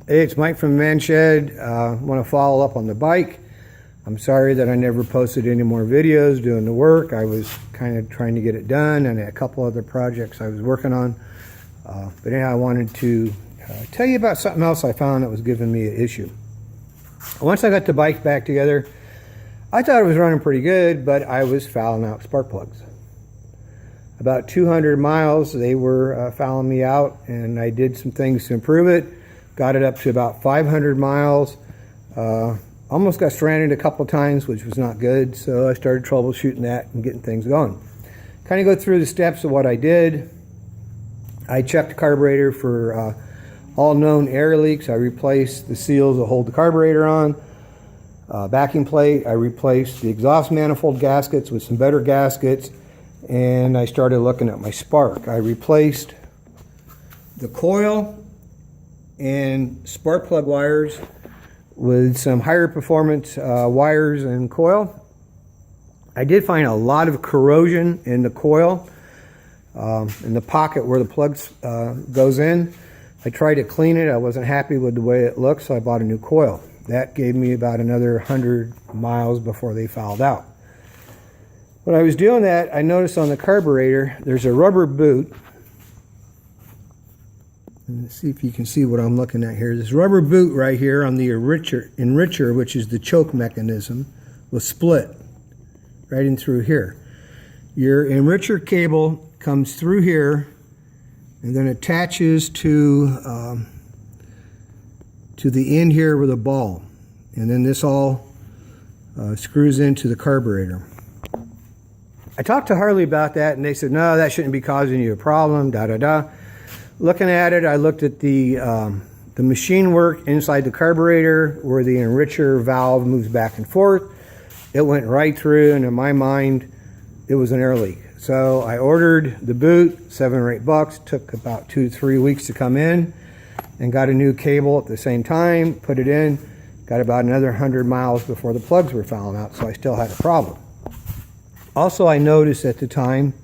Hey, it's Mike from the Man Shed. I want to follow up on the bike. I'm sorry that I never posted any more videos doing the work. I was kind of trying to get it done and a couple other projects I was working on. But anyhow, I wanted to tell you about something else I found that was giving me an issue. Once I got the bike back together, I thought it was running pretty good, but I was fouling out spark plugs. About 200 miles, they were fouling me out, and I did some things to improve it. Got it up to about 500 miles. Almost got stranded a couple times, which was not good, so I started troubleshooting that and getting things going. Kind of go through the steps of what I did. I checked the carburetor for all known air leaks. I replaced the seals that hold the carburetor on. Backing plate, I replaced the exhaust manifold gaskets with some better gaskets, and I started looking at my spark. I replaced the coil and spark plug wires with some higher performance wires and coil. I did find a lot of corrosion in the coil, in the pocket where the plug goes in. I tried to clean it. I wasn't happy with the way it looked, so I bought a new coil. That gave me about another 100 miles before they fouled out. When I was doing that, I noticed on the carburetor there's a rubber boot. Let's see if you can see what I'm looking at here. This rubber boot right here on the enricher, which is the choke mechanism, was split right in through here. Your enricher cable comes through here and then attaches to the end here with a ball. And then this all screws into the carburetor. I talked to Harley about that, and they said, no, that shouldn't be causing you a problem, da-da-da. Looking at it, I looked at the machine work inside the carburetor where the enricher valve moves back and forth. It went right through, and in my mind, it was an air leak. So I ordered the boot, $7 or $8, took about 2 to 3 weeks to come in, and got a new cable at the same time, put it in, got about another 100 miles before the plugs were fouling out, so I still had a problem. Also, I noticed at the time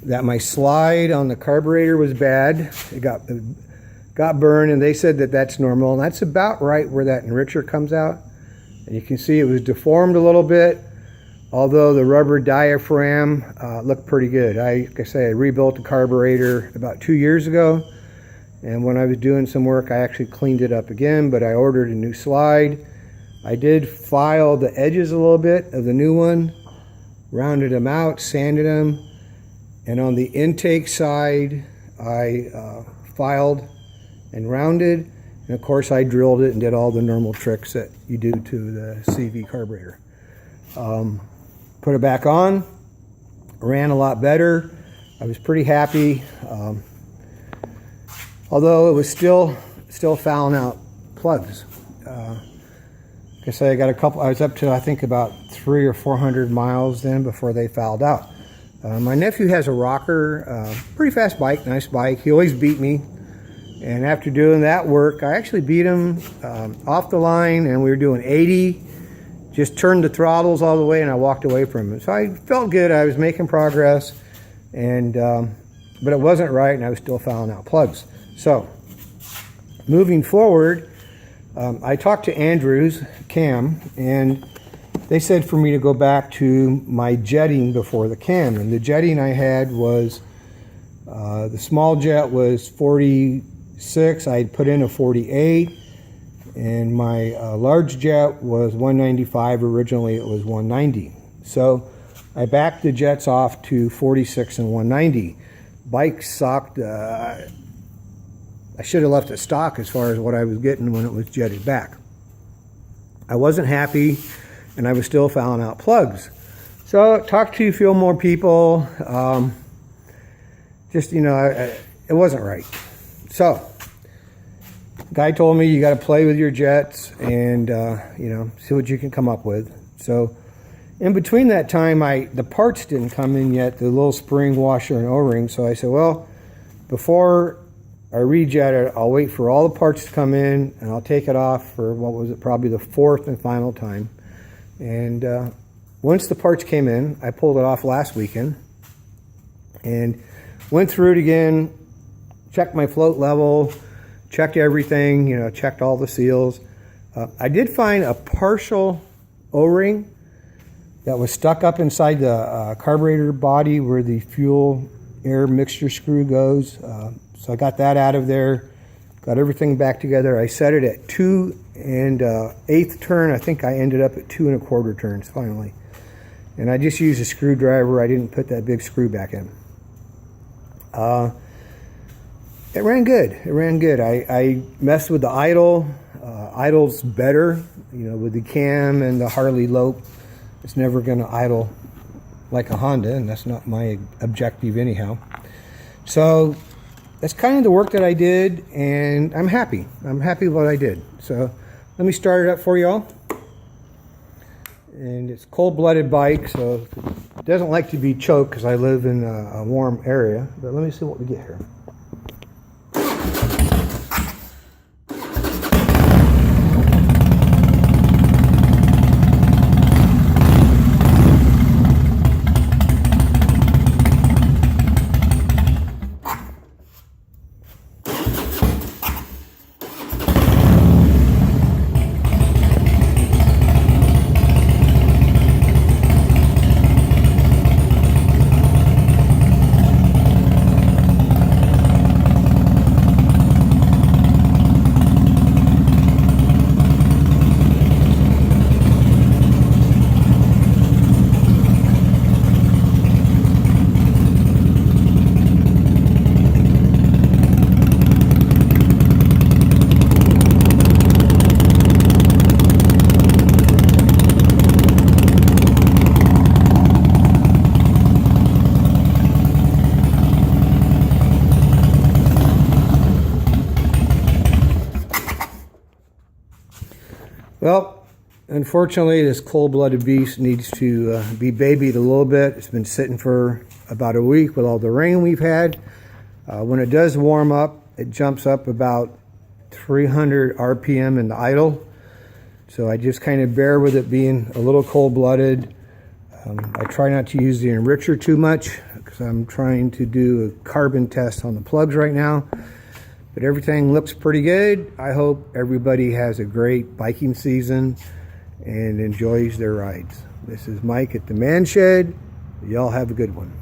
that my slide on the carburetor was bad. It got burned, and they said that that's normal, and that's about right where that enricher comes out. And you can see it was deformed a little bit, although the rubber diaphragm looked pretty good. Like I say, I rebuilt the carburetor about 2 years ago, and when I was doing some work, I actually cleaned it up again, but I ordered a new slide. I did file the edges a little bit of the new one, rounded them out, sanded them, and on the intake side, I filed and rounded, and of course I drilled it and did all the normal tricks that you do to the CV carburetor. Put it back on, ran a lot better. I was pretty happy, although it was still fouling out plugs. Like I say, I got a couple. I was up to I think about 300 or 400 miles then before they fouled out. My nephew has a rocker, pretty fast bike, nice bike. He always beat me, and after doing that work, I actually beat him off the line, and we were doing 80. Just turned the throttles all the way, and I walked away from him. So I felt good. I was making progress, and but it wasn't right, and I was still fouling out plugs. So moving forward, I talked to Andrews, Cam, and they said for me to go back to my jetting before the cam. And the jetting I had was, the small jet was 46. I had put in a 48. And my large jet was 195. Originally it was 190. So I backed the jets off to 46 and 190. Bike sucked. I should have left it stock as far as what I was getting when it was jetted back. I wasn't happy, and I was still fouling out plugs. So talked to a few more people. Just, you know, it wasn't right. So guy told me you got to play with your jets and you know, see what you can come up with. So in between that time, the parts didn't come in yet, the little spring washer and O-ring. So I said, well, before I rejet it, I'll wait for all the parts to come in, and I'll take it off for, what was it, probably the 4th and final time. And once the parts came in, I pulled it off last weekend and went through it again, checked my float level, checked everything, checked all the seals. I did find a partial O-ring that was stuck up inside the carburetor body where the fuel air mixture screw goes. So I got that out of there, got everything back together. I set it at 2 1/8 turn. I think I ended up at 2 1/4 turns finally. And I just used a screwdriver. I didn't put that big screw back in. It ran good. It ran good. I messed with the idle. Idle's better, with the cam and the Harley Lope. It's never going to idle like a Honda, and that's not my objective anyhow. So that's kind of the work that I did, and I'm happy. I'm happy with what I did. So let me start it up for y'all. And it's a cold-blooded bike, so it doesn't like to be choked because I live in a warm area. But let me see what we get here. Well, unfortunately, this cold-blooded beast needs to be babied a little bit. It's been sitting for about a week with all the rain we've had. When it does warm up, it jumps up about 300 RPM in the idle. So I just kind of bear with it being a little cold-blooded. I try not to use the enricher too much because I'm trying to do a carbon test on the plugs right now. But everything looks pretty good. I hope everybody has a great biking season and enjoys their rides. This is Mike at the Man Shed. Y'all have a good one.